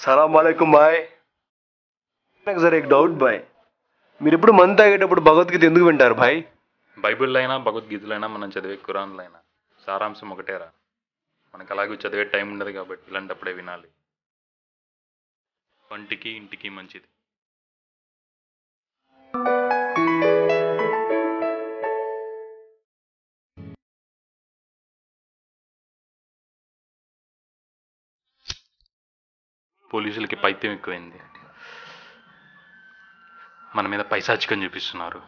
సలాం వాలేకుం bye. నాకు జర एक డౌట్ బాయ్, మీరు ఎప్పుడు మందు తాగేటప్పుడు భగవద్గీత ఎందుకు వింటారు బాయ్? బైబిల్లో అయినా భగవద్గీతలో అయినా మనం చదివే ఖురాన్లో అయినా సారాంశం ఒకటేరా. మనకు అలాగే చదివే టైం ఉండదు కాబట్టి ఇలాంటప్పుడే వినాలి. వంటికి ఇంటికి మంచిది. పోలీసులకి పైత్యం ఎక్కువైంది. మన మీద పైశాచికం చూపిస్తున్నారు.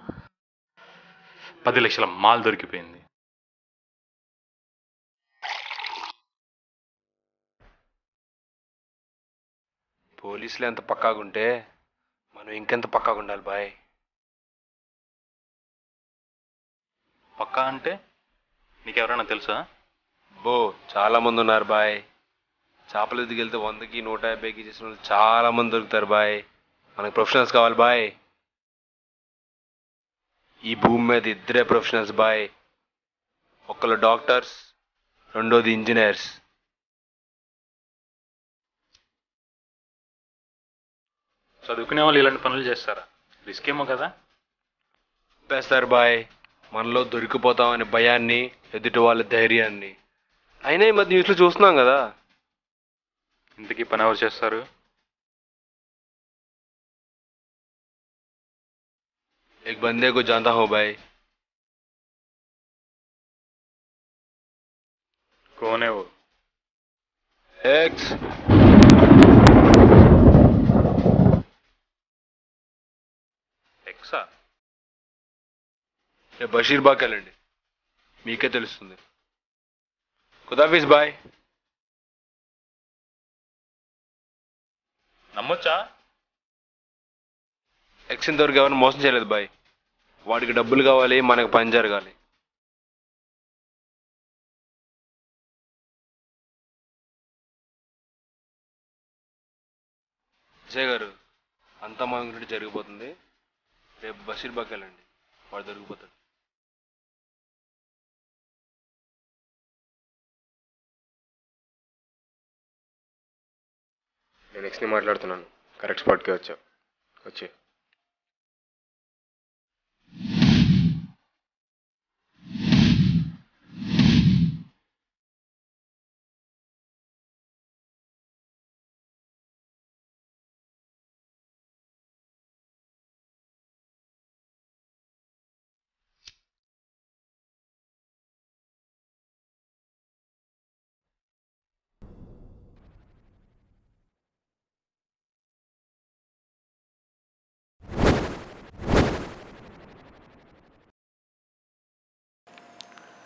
10 లక్షల మాల్ దొరికిపోయింది. పోలీసులు ఎంత పక్కాగుంటే మనం ఇంకెంత పక్కాగా ఉండాలి బాయ్. పక్కా అంటే నీకెవరైనా తెలుసా? బో చాలా మంది ఉన్నారు బాయ్. చేపలు ఎదికెళ్తే 100కి 150కి చేసిన వాళ్ళు చాలా మంది దొరుకుతారు బాయ్. మనకు ప్రొఫెషనల్స్ కావాలి బాయ్. ఈ భూమి మీద ఇద్దరే ప్రొఫెషనల్స్ బాయ్. ఒకళ్ళు డాక్టర్స్, రెండోది ఇంజనీర్స్. చదువుకునే వాళ్ళు ఇలాంటి పనులు చేస్తారా? రిస్క్ ఏమో కదా. చెప్పేస్తారు బాయ్, మనలో దొరికిపోతామనే భయాన్ని, ఎదుటి వాళ్ళ ధైర్యాన్ని. అయినా ఈ మధ్య న్యూస్లో చూస్తున్నాం కదా. ఇంతకీ పని ఎవరు చేస్తారు? एक बंदे को जानता हूँ भाई. कौन है वो? एक्स. ఎక్సా? బషీర్ బాగ్ వెళ్ళండి, మీకే తెలుస్తుంది. ఖుదాఫీజ్ బాయ్. నమ్మొచ్చా? ఎక్స్ ఇంతవరకు ఎవరిని మోసం చేయలేదు బాయ్. వాడికి డబ్బులు కావాలి, మనకు పని జరగాలి. విజయ్ గారు, అంతా మా గురించి జరిగిపోతుంది. రేపు బషీర్ బాగ్ వెళ్ళండి, వాడు దొరికిపోతాడు. నేను నెక్స్ట్ని మాట్లాడుతున్నాను. కరెక్ట్ స్పాట్కే వచ్చావు. వచ్చే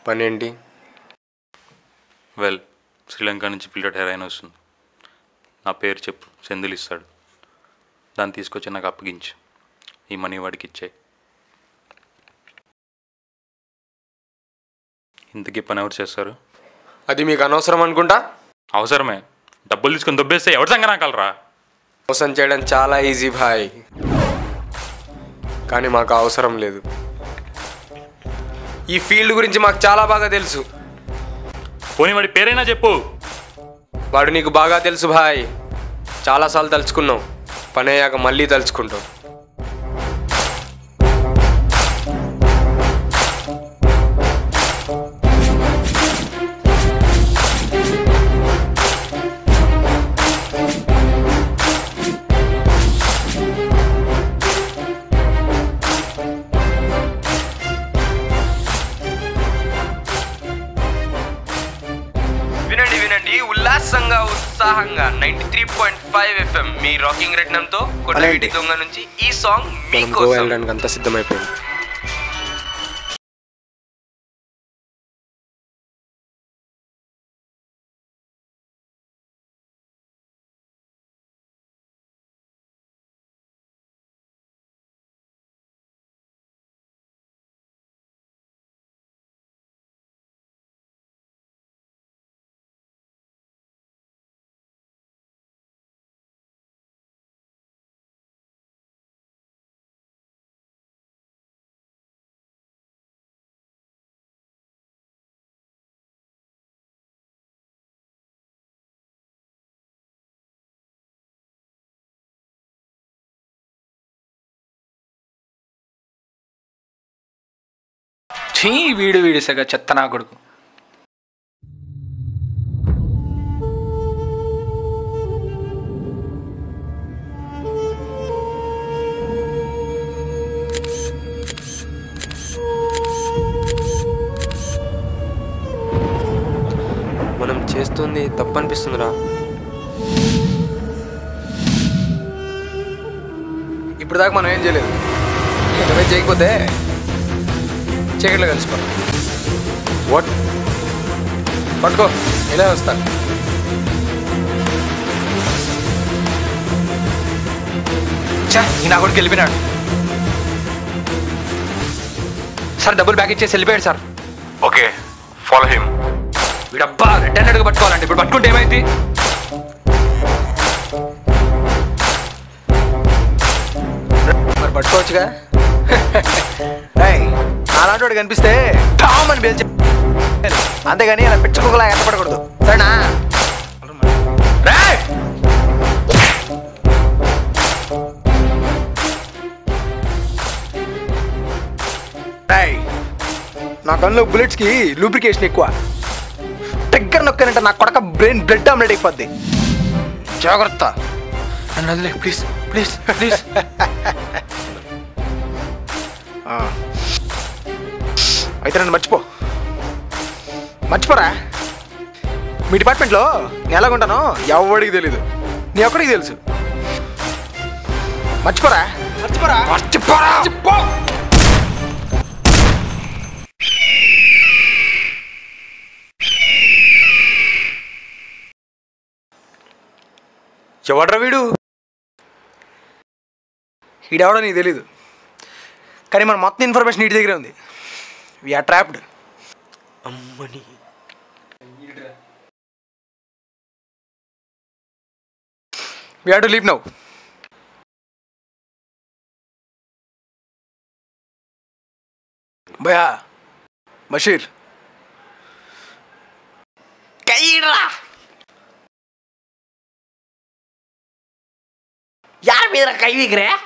పని ఏంటి? వెల్, శ్రీలంక నుంచి ఫిల్టర్డ్ హెరాయిన్ వస్తుంది. నా పేరు చెప్పు, సెందులు ఇస్తాడు. దాన్ని తీసుకొచ్చి నాకు అప్పగించు. ఈ మనీ వాడికి ఇచ్చే. ఇంతకీ పని ఎవరు చేస్తారు? అది మీకు అనవసరం అనుకుంటా. అవసరమే. డబ్బులు తీసుకొని దొబ్బేస్తే ఎవరి సంగ నాకలరా? మోసం చేయడం చాలా ఈజీ భాయ్, కానీ మాకు అవసరం లేదు. ఈ ఫీల్డ్ గురించి మాకు చాలా బాగా తెలుసు. పోనీ వాడి పేరైనా చెప్పు. వాడు నీకు బాగా తెలుసు భాయ్. చాలాసార్లు తలుచుకున్నావు, పని అయ్యాక మళ్ళీ తలుచుకుంటావు. వినండి ఉల్లాసంగా ఉత్సాహంగా 93.5 FM మీ రాకింగ్ రత్నంతో కొట్టవీటి దొంగ నుంచి ఈ సాంగ్ మీకోసం. అంతా సిద్ధమైపోయింది. ఛీ వీడు సగ చెత్త నా కొడుకు. మనం చేస్తుంది తప్పు అనిపిస్తుందిరా. ఇప్పుడు దాకా మనం ఏం చేయలేదు, ఏమైనా చేయకపోతే చీకట్లో కలిసిపో. వాట్? పట్టుకో, ఇలా వస్తా. ఈ నా కొడుకు వెళ్ళిపోయినాడు సార్. డబ్బులు బ్యాక్ ఇచ్చేసి వెళ్ళిపోయాడు సార్. Okay, follow him. వీడబ్బా రెడ్ హ్యాండెడ్గా పట్టుకోవాలంటే ఇప్పుడు పట్టుకుంటే ఏమైంది? మరి పట్టుకోవచ్చుగా. అలాంటి వాడు కనిపిస్తే టామ్ అని పేల్చి, అంతేగాని అలా పెట్టుకోగలా ఎత్తపడకూడదు, సరేనా? నా కన్నులో బుల్లెట్స్కి లూబ్రికేషన్ ఎక్కువ. ట్రిగ్గర్ నొక్కానంటే నా కొడక బ్రెయిన్ బ్లడ్ ఆమ్లెట్ అయిపోద్ది. జాగ్రత్త, నన్ను వదిలే ప్లీజ్ ప్లీజ్ ప్లీజ్. అయితే నన్ను మర్చిపోరా. మీ డిపార్ట్మెంట్లో నేను ఎలాగుంటానో ఎవడికి తెలీదు, నీ ఒక్కడికి తెలుసు. మర్చిపోరా. ఎవడ్రా వీడు? వీడెవడో నీకు తెలీదు, కానీ మన మొత్తం ఇన్ఫర్మేషన్ ఇంటి దగ్గరే ఉంది. We're trapped. అమ్మని We have to leave now. भैया बशीर यार मेरा कई बिक रहा है.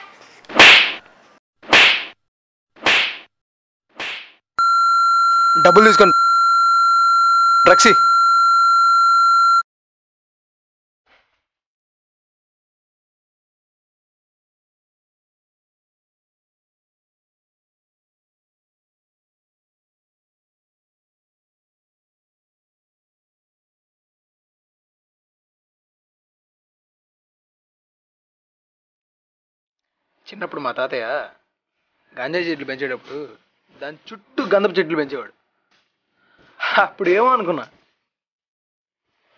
డబ్బులు తీసుకొని రక్షి. చిన్నప్పుడు మా తాతయ్య గాంజా చెట్లు పెంచేటప్పుడు దాని చుట్టూ గంధపు చెట్లు పెంచేవాడు. అప్పుడు ఏమో అనుకున్నా,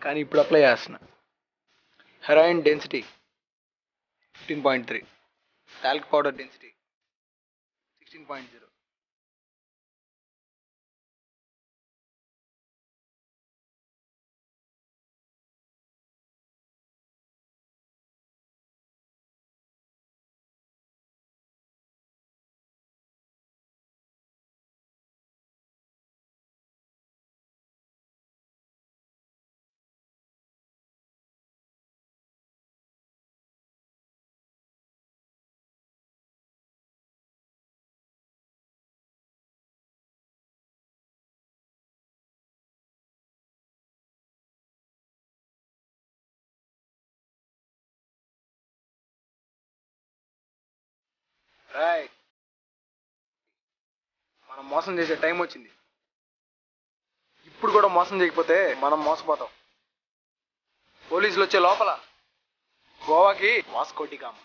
కానీ ఇప్పుడు అప్లై చేస్తున్నా. Heroin density 15.3, talc powder density 16.0. మనం మోసం చేసే టైం వచ్చింది. ఇప్పుడు కూడా మోసం చేయకపోతే మనం మోసపోతాం. పోలీసులు వచ్చే లోపల గోవాకి వాస్కోటి గామ.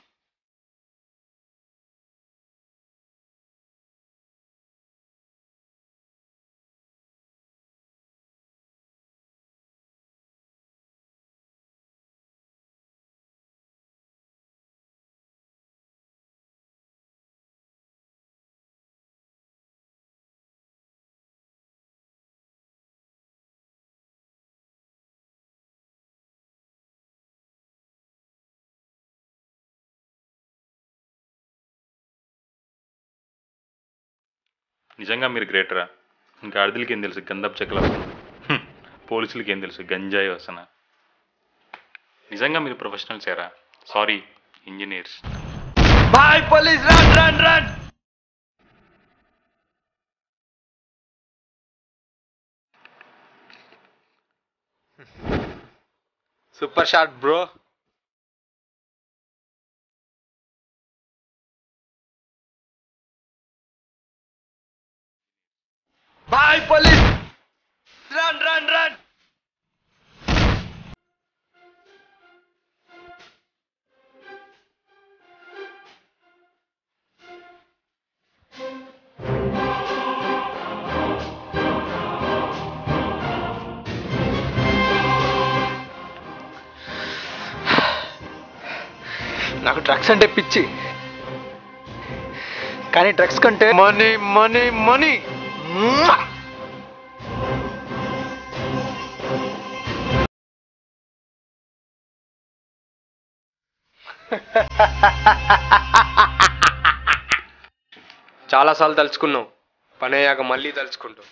నిజంగా మీరు గ్రేటరా. ఇంకా అర్ధులకి ఏం తెలుసు గంధపు చెక్కల, పోలీసులకి ఏం తెలుసు గంజాయి వసన. నిజంగా మీరు ప్రొఫెషనల్సేరా. Sorry engineers. Bye police, run run run. Super shot bro. Bye police. Run run run. నాకు డ్రగ్స్ అంటే పిచ్చి, కానీ డ్రగ్స్ కంటే మనీ మనీ మనీ. చాలాసార్లు తలుచుకున్నావు, పని అయ్యాక మళ్ళీ తలుచుకుంటావు.